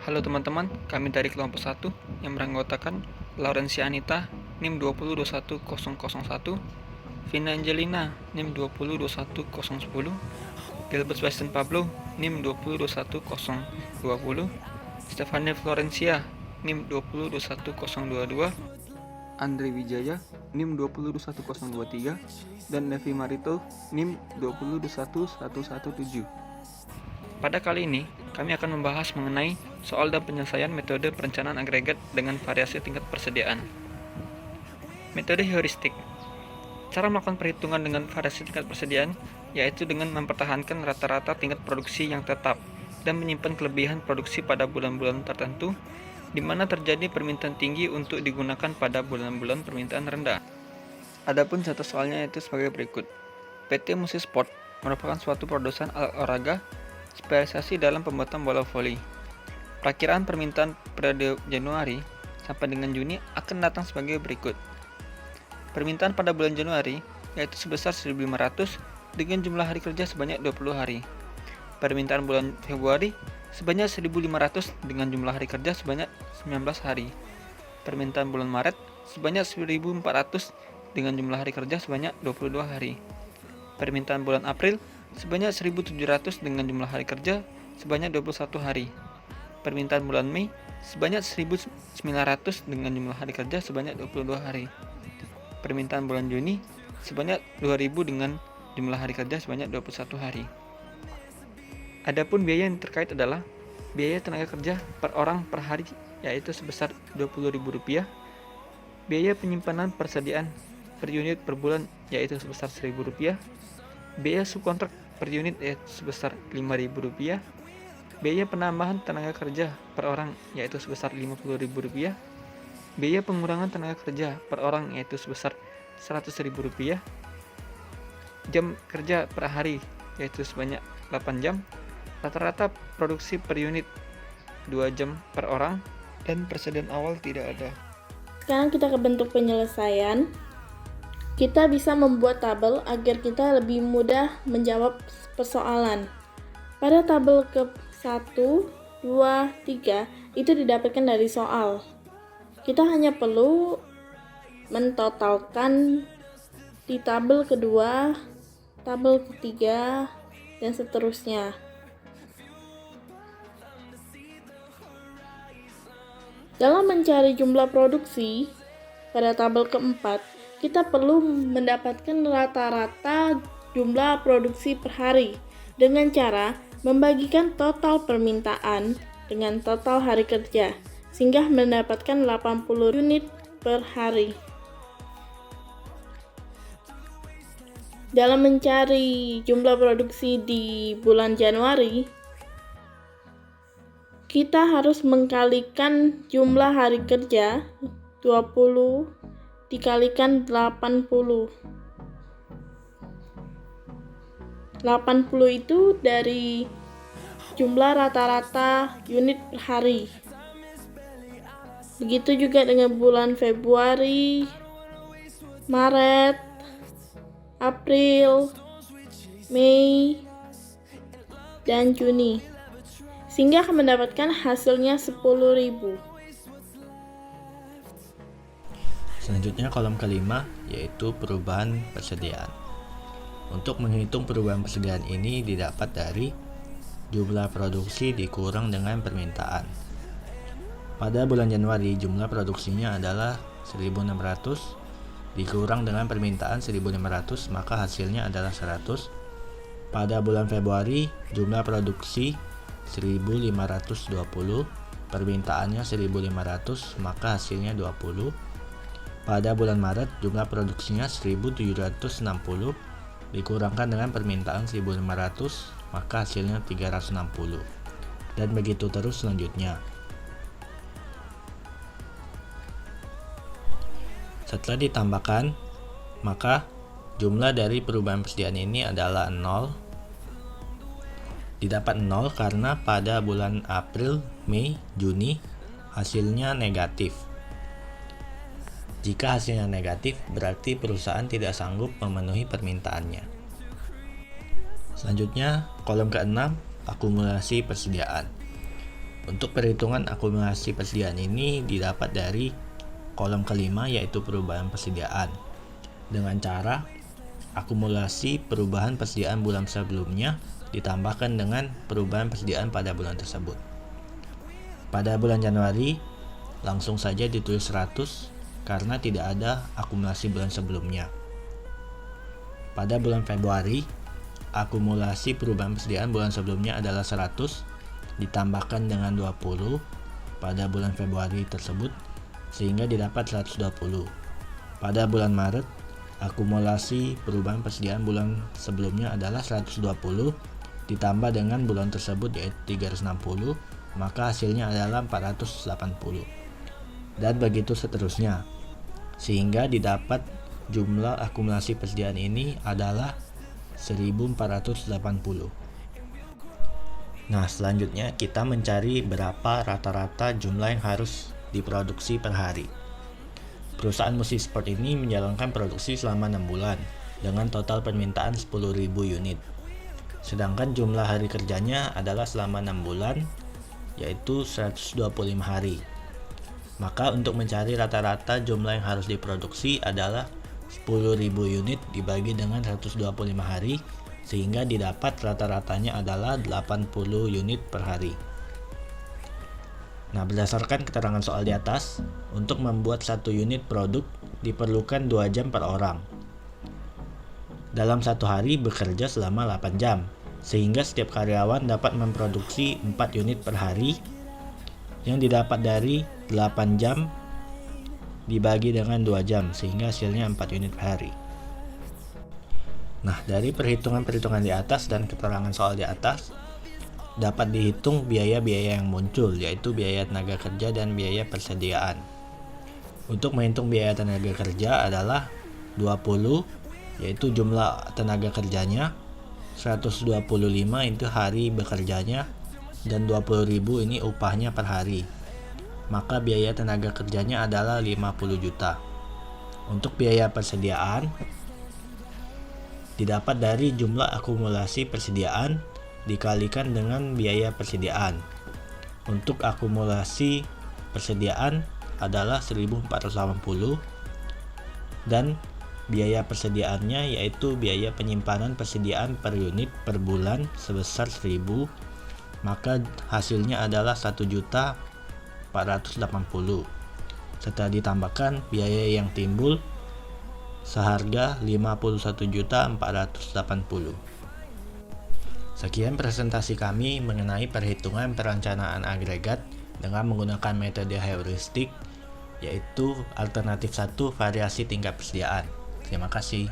Halo teman-teman, kami dari kelompok 1 yang beranggotakan Laurencia Anita, NIM 2021001, Vina Angelina, NIM 2021010, Gilbert Weston Pablo, NIM 2021020, Stefania Florencia, NIM 2021022, Andre Wijaya, NIM 2021023, dan Nevi Marito, NIM 2021117. Pada kali ini, kami akan membahas mengenai soal dan penyelesaian metode perencanaan agregat dengan variasi tingkat persediaan. Metode heuristik. Cara melakukan perhitungan dengan variasi tingkat persediaan yaitu dengan mempertahankan rata-rata tingkat produksi yang tetap dan menyimpan kelebihan produksi pada bulan-bulan tertentu di mana terjadi permintaan tinggi untuk digunakan pada bulan-bulan permintaan rendah. Adapun contoh soalnya itu sebagai berikut. PT Musi Sport merupakan suatu produsen alat olahraga spesialisasi dalam pembuatan bola voli. Perakiraan permintaan periode Januari sampai dengan Juni akan datang sebagai berikut. Permintaan pada bulan Januari yaitu sebesar 1.500 dengan jumlah hari kerja sebanyak 20 hari. Permintaan bulan Februari sebanyak 1.500 dengan jumlah hari kerja sebanyak 19 hari. Permintaan bulan Maret sebanyak 1.400 dengan jumlah hari kerja sebanyak 22 hari. Permintaan bulan April sebanyak 1.700 dengan jumlah hari kerja sebanyak 21 hari. Permintaan bulan Mei sebanyak 1.900 dengan jumlah hari kerja sebanyak 22 hari. Permintaan bulan Juni sebanyak 2.000 dengan jumlah hari kerja sebanyak 21 hari. Adapun biaya yang terkait adalah biaya tenaga kerja per orang per hari yaitu sebesar Rp20.000, biaya penyimpanan persediaan per unit per bulan yaitu sebesar Rp1.000, biaya subkontrak per unit yaitu sebesar Rp5.000, biaya penambahan tenaga kerja per orang yaitu sebesar Rp50.000, biaya pengurangan tenaga kerja per orang yaitu sebesar Rp100.000, jam kerja per hari yaitu sebanyak 8 jam, rata-rata produksi per unit 2 jam per orang, dan persediaan awal tidak ada. Sekarang kita ke bentuk penyelesaian. Kita bisa membuat tabel agar kita lebih mudah menjawab persoalan. Pada tabel ke 1, 2, 3 itu didapatkan dari soal. Kita hanya perlu mentotalkan di tabel kedua, tabel ketiga, dan seterusnya. Dalam mencari jumlah produksi pada tabel keempat, kita perlu mendapatkan rata-rata jumlah produksi per hari dengan cara membagikan total permintaan dengan total hari kerja sehingga mendapatkan 80 unit per hari. Dalam mencari jumlah produksi di bulan Januari, kita harus mengkalikan jumlah hari kerja 20 dikalikan 80. 80 itu dari jumlah rata-rata unit per hari. Begitu juga dengan bulan Februari, Maret, April, Mei, dan Juni. Sehingga akan mendapatkan hasilnya 10.000. Selanjutnya kolom kelima yaitu perubahan persediaan. Untuk menghitung perubahan persediaan ini didapat dari jumlah produksi dikurang dengan permintaan. Pada bulan Januari jumlah produksinya adalah 1.600 dikurang dengan permintaan 1.500 maka hasilnya adalah 100. Pada bulan Februari jumlah produksi 1.520, permintaannya 1.500 maka hasilnya 20. Pada bulan Maret jumlah produksinya 1.760 dikurangkan dengan permintaan 1.500 maka hasilnya 360, dan begitu terus selanjutnya. Setelah ditambahkan maka jumlah dari perubahan persediaan ini adalah 0. Didapat 0 karena pada bulan April, Mei, Juni hasilnya negatif. Jika hasilnya negatif, berarti perusahaan tidak sanggup memenuhi permintaannya. Selanjutnya, kolom ke-6, akumulasi persediaan. Untuk perhitungan akumulasi persediaan ini didapat dari kolom kelima, yaitu perubahan persediaan, dengan cara akumulasi perubahan persediaan bulan sebelumnya ditambahkan dengan perubahan persediaan pada bulan tersebut. Pada bulan Januari, langsung saja ditulis 100 karena tidak ada akumulasi bulan sebelumnya. Pada bulan Februari, akumulasi perubahan persediaan bulan sebelumnya adalah 100 ditambahkan dengan 20 pada bulan Februari tersebut sehingga didapat 120. Pada bulan Maret, akumulasi perubahan persediaan bulan sebelumnya adalah 120 ditambah dengan bulan tersebut yaitu 360, maka hasilnya adalah 480. Dan begitu seterusnya. Sehingga didapat jumlah akumulasi persediaan ini adalah 1480. Nah, selanjutnya kita mencari berapa rata-rata jumlah yang harus diproduksi per hari. Perusahaan musik sport ini menjalankan produksi selama 6 bulan dengan total permintaan 10.000 unit. Sedangkan jumlah hari kerjanya adalah selama 6 bulan, yaitu 125 hari. Maka untuk mencari rata-rata jumlah yang harus diproduksi adalah 10.000 unit dibagi dengan 125 hari, sehingga didapat rata-ratanya adalah 80 unit per hari. Nah, berdasarkan keterangan soal di atas, untuk membuat 1 unit produk diperlukan 2 jam per orang. Dalam 1 hari bekerja selama 8 jam, sehingga setiap karyawan dapat memproduksi 4 unit per hari, yang didapat dari 8 jam dibagi dengan 2 jam, sehingga hasilnya 4 unit per hari. Nah, dari perhitungan-perhitungan di atas dan keterangan soal di atas, dapat dihitung biaya-biaya yang muncul, yaitu biaya tenaga kerja dan biaya persediaan. Untuk menghitung biaya tenaga kerja adalah 20, yaitu jumlah tenaga kerjanya, 125 itu hari bekerjanya, dan 20.000 ini upahnya per hari. Maka biaya tenaga kerjanya adalah 50 juta. Untuk biaya persediaan didapat dari jumlah akumulasi persediaan dikalikan dengan biaya persediaan. Untuk akumulasi persediaan adalah 1480 dan biaya persediaannya yaitu biaya penyimpanan persediaan per unit per bulan sebesar 1.000, maka hasilnya adalah 1.480. Setelah ditambahkan biaya yang timbul seharga 51.480. Sekian presentasi kami mengenai perhitungan perencanaan agregat dengan menggunakan metode heuristik, yaitu alternatif 1 variasi tingkat persediaan. Terima kasih.